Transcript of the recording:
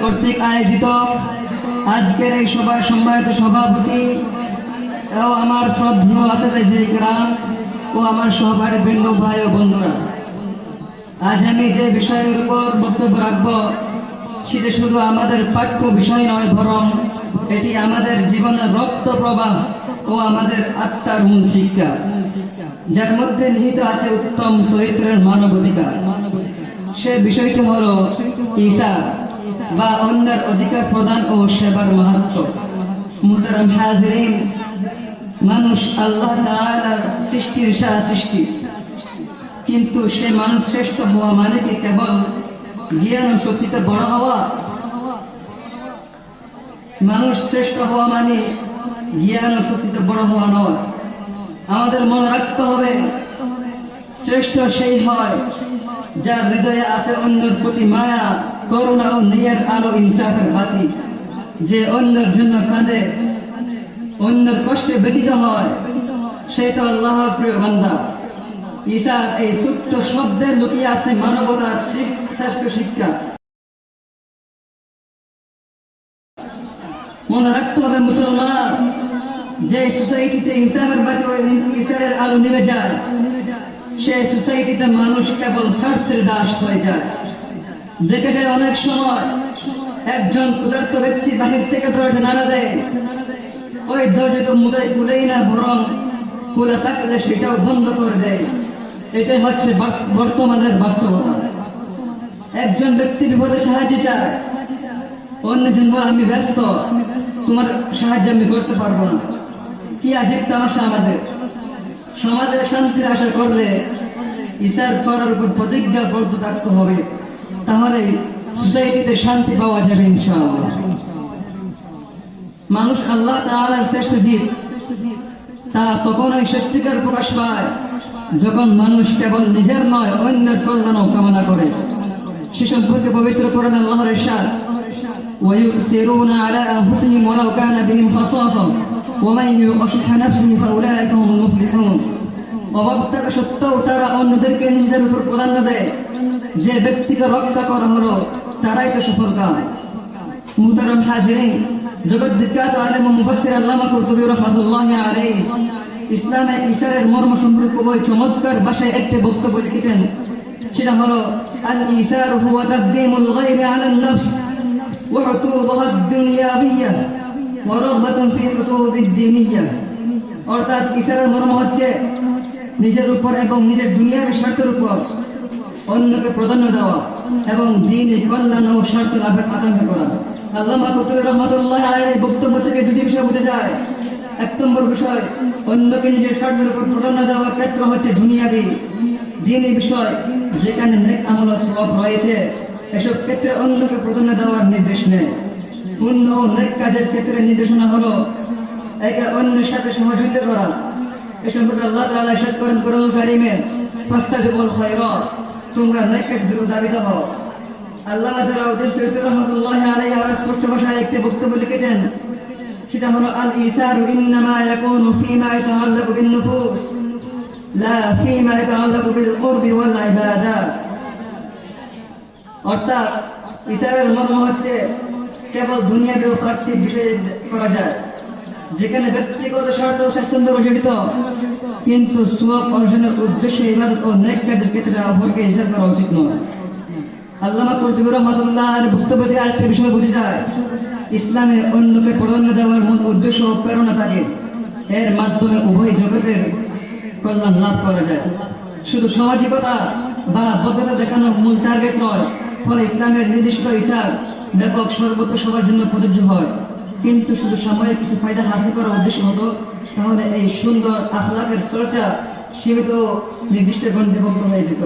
কর্তৃক আয়োজিত আজকের এই সভার সম্মানিত সভাপতি ও আমার শ্রদ্ধেয় আসাতিজা ও আমার সহপাঠী বৃন্দ ভাই ও বন্ধুরা, আজ আমি যে বিষয়ের উপর বক্তব্য রাখব সেটা শুধু আমাদের পাঠ্য বিষয় নয়, বরং এটি আমাদের জীবনের রক্ত প্রবাহ ও আমাদের আত্মার মূল শিক্ষা, যার মধ্যে নিহিত আছে উত্তম চরিত্রের মানবাধিকার। সে বিষয়টি হলো ঈসা বা অন্যের অধিকার প্রদান ও সেবার মাহাত্ম্য। মুহতারাম হাজিরিন, মানুষ আল্লাহ তাআলার সৃষ্টির সেরা সৃষ্টি, কিন্তু সে মানুষ শ্রেষ্ঠ হওয়া মানে কি কেবল জ্ঞান ও শক্তিতে বড় হওয়া? মানুষ শ্রেষ্ঠ হওয়া মানে জ্ঞান ও শক্তিতে বড় হওয়া নয়। আমাদের মনে রাখতে হবে, শ্রেষ্ঠ সেই হয় যার হৃদয়ে আছে অন্যের প্রতি মায়া, করুণা ও ন্যায়ের আলো, ইনসাফের বাতি, যে অন্যের জন্য কাঁদে, অন্যের কষ্টে ব্যথিত হয়, সে তো আল্লাহর প্রিয় বান্দা। ঈসার এই ছোট্ট শব্দে লুকিয়ে আছে মানবতার শ্রেষ্ঠ শিক্ষা। মনে রাখতে হবে মুসলমান, যে সোসাইটিতে ইনসাফের বাতি ও ঈসারের আলো নিভে যায়, সেই সোসাইটিতে মানুষ কেবল স্বার্থের দাস হয়ে যায়। দেখে যায় অনেক সময় একজন ক্ষুধার্ত ব্যক্তি বাহির থেকে দরজা নাড়া দেয়, ওই দরজা তো মুদায় খুলেই না, বরং খুলে থাকলে সেটাও বন্ধ করে দেয়। এটাই হচ্ছে বর্তমানের বাস্তবতা। একজন ব্যক্তি বিপদে সাহায্য চায়, অন্যজন বলে আমি ব্যস্ত, তোমার সাহায্য আমি করতে পারবো না। কি আজীব তামাশা! সমাজে শান্তির আশা করলে ঈসার করার উপর প্রতিজ্ঞাবদ্ধ থাকতে হবে, তাহলে সোসাইটিতে শান্তি পাওয়া যাবে ইনশাআল্লাহ। মানুষ আল্লাহ তাআলার শ্রেষ্ঠ জীব, তা তখনই সত্যিকার প্রকাশ পায় যখন মানুষ কেবল নিজের নয়, অন্যের কল্যাণও কামনা করে। সে সম্পর্কে পবিত্র কোরআনে আল্লাহর ইরশাদ, وَيُؤْثِرُونَ عَلَى أَنفُسِهِمْ وَلَوْ كَانَ بِهِمْ خَصَاصَةٌ وَمَن يُوقَ شُحَّ نَفْسِهِ فَأُولَٰئِكَ هُمُ الْمُفْلِحُونَ। অভাব থাকা সত্ত্বেও তারা অন্যদেরকে নিজেদের উপর প্রাধান্য দেয়, যে ব্যক্তিকে রক্ষা করা হলো তারাই তো সফলকাম। মুহতারাম হাজিরিন, জগৎ বিখ্যাত আলেম ও মুফাসসির আল্লামা কুরতুবী রাহমাতুল্লাহি আলাইহি ইসলামে ঈসারের মর্ম সম্পর্কে খুবই চমৎকার ভাষায় একটি বক্তব্য লিখেছেন। সেটা হলো, আল ঈসার হুয়া তাকদীমুল গায়রি আলান নফস ওয়া হুতুবুহা দুনিয়াবিয়্যা ওয়া রাগবাতুন ফি হুতুবিদ দীনিয়্যা। অর্থাৎ ঈসারের মর্ম হচ্ছে নিজের উপর এবং নিজের দুনিয়ার স্বার্থের উপর অন্যকে প্রাধান্য দেওয়া এবং দ্বীনের কল্যাণ ও স্বার্থ লাভের আকাঙ্ক্ষা করা। আল্লামা কুরতুবী রাহমাতুল্লাহি আলাইহি বক্তব্য থেকে দুটি বিষয় বোঝা যায়। এক নম্বর বিষয়, অন্যকে নিজের স্বার্থের উপর প্রাধান্য দেওয়ার ক্ষেত্র হচ্ছে দুনিয়াবি দ্বীনি বিষয়, যেখানে নেক আমল ও সওয়াব রয়েছে, এসব ক্ষেত্রে অন্যকে প্রাধান্য দেওয়ার নির্দেশ নেই। পুণ্য ও নেক কাজের ক্ষেত্রে নির্দেশনা হলো একে অন্যের সাথে সহযোগিতা করা। এ সম্পর্কে আল্লাহ তাআলা ইরশাদ করেন কোরআনুল কারীমে, ফাস্তাবিকুল খায়রাত, তোমরা নেক কাজের দাবিত হও। আল্লামা জালালউদ্দিন সুয়ুতী রাহমাতুল্লাহি আলাইহি আরো স্পষ্ট ভাষায় একটি বক্তব্য লিখেছেন। সেটা হলো, আল ঈসারু ইন্নামা ইয়াকুনু ফীমা ইয়াতাআল্লাকু বিন নুফুস লা ফীমা ইয়াতাআল্লাকু বিল কুরবি ওয়াল ইবাদাত। অর্থাৎ ঈসারের মর্ম হচ্ছে কেবল দুনিয়াবি ও পার্থিব বিষয়ে করা যায়, যেখানে ব্যক্তিগত স্বার্থ ও স্বাচ্ছন্দ্য জড়িত, কিন্তু সওয়াব অর্জনের উদ্দেশ্যে ইবাদত ও নেক কাজের ক্ষেত্রে অপরকে ঈসার করা উচিত নয়। আল্লামা কুরতুবী রাহমাতুল্লাহির বক্তব্য থেকে আরেকটি বিষয় বোঝা যায়, ইসলামে অন্যকে প্রাধান্য দেওয়ার মূল উদ্দেশ্য ও প্রেরণা থাকে, এর মাধ্যমে উভয় জগতের কল্যাণ লাভ করা যায়। শুধু সামাজিকতা বা বদ্ধতা দেখানোর মূল টার্গেট নয়। ফলে ইসলামের নির্দিষ্ট ঈসার ব্যাপক সর্বত্র সবার জন্য প্রযোজ্য হয়, কিন্তু শুধু সাময়িক কিছু ফায়দা হাসিল করার উদ্দেশ্য হতো, তাহলে এই সুন্দর আখলাকের চর্চা সীমিত নির্দিষ্ট গণ্ডিবদ্ধ হয়ে যেত।